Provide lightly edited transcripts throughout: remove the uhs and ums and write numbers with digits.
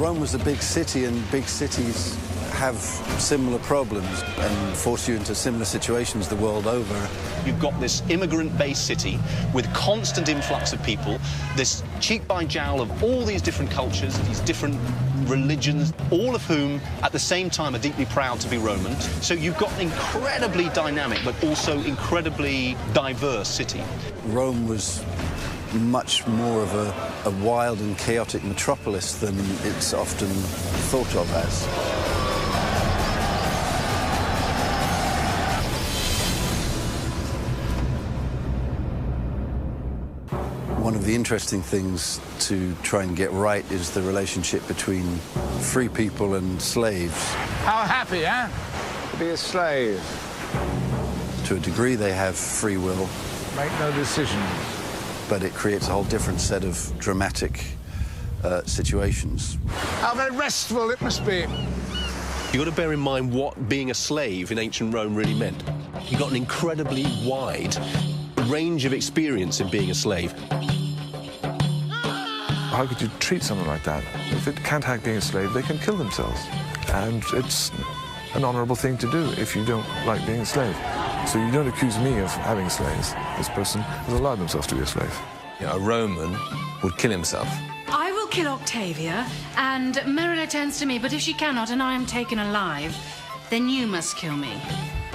Rome was a big city, and big cities have similar problems and force you into similar situations the world over. You've got this immigrant-based city with constant influx of people, this cheek by jowl of all these different cultures, these different religions, all of whom at the same time are deeply proud to be Roman. So you've got an incredibly dynamic but also incredibly diverse city. Rome was much more of a wild and chaotic metropolis than it's often thought of as. One of the interesting things to try and get right is the relationship between free people and slaves. How happy, eh? To be a slave. To a degree, they have free will. Make no decisions. But it creates a whole different set of dramatic situations. How very restful it must be. You've got to bear in mind what being a slave in ancient Rome really meant. You got an incredibly wide range of experience in being a slave. How could you treat someone like that? If it can't hack being a slave, they can kill themselves. And it's an honourable thing to do if you don't like being a slave. So you don't accuse me of having slaves. This person has allowed themselves to be a slave. You know, a Roman would kill himself. I will kill Octavia, and Merida turns to me, but if she cannot and I am taken alive, then you must kill me.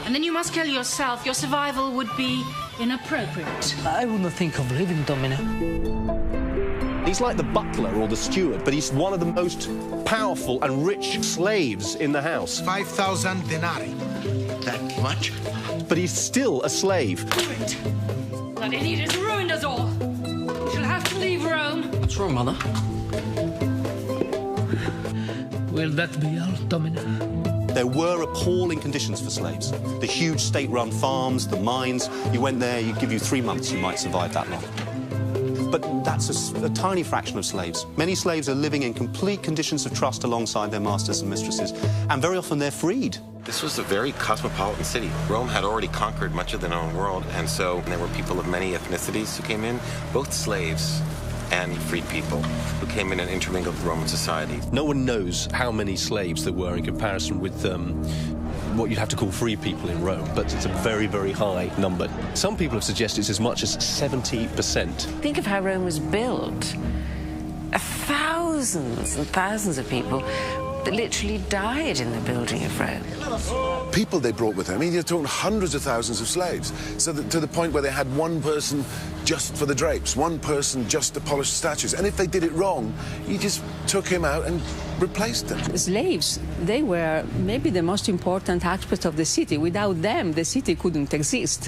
And then you must kill yourself. Your survival would be inappropriate. I wouldn't think of leaving, Domina. He's like the butler or the steward, but he's one of the most powerful and rich slaves in the house. 5,000 denarii. That much? But he's still a slave. Ruined. That idiot has ruined us all. We shall have to leave Rome. What's wrong, Mother? Will that be all, Domina? There were appalling conditions for slaves. The huge state-run farms, the mines. You went there, you'd give you 3 months, you might survive that long. But that's a tiny fraction of slaves. Many slaves are living in complete conditions of trust alongside their masters and mistresses, and very often they're freed. This was a very cosmopolitan city. Rome had already conquered much of the known world, and so there were people of many ethnicities who came in, both slaves and freed people who came in and intermingled with Roman society. No one knows how many slaves there were in comparison with what you'd have to call free people in Rome, but it's a very, very high number. Some people have suggested it's as much as 70%. Think of how Rome was built. Thousands and thousands of people that literally died in the building of Rome. People they brought with them. I mean, you're talking hundreds of thousands of slaves. So that, to the point where they had one person just for the drapes, one person just to polish statues. And if they did it wrong, you just took him out and replaced them. Slaves, they were maybe the most important aspect of the city. Without them, the city couldn't exist.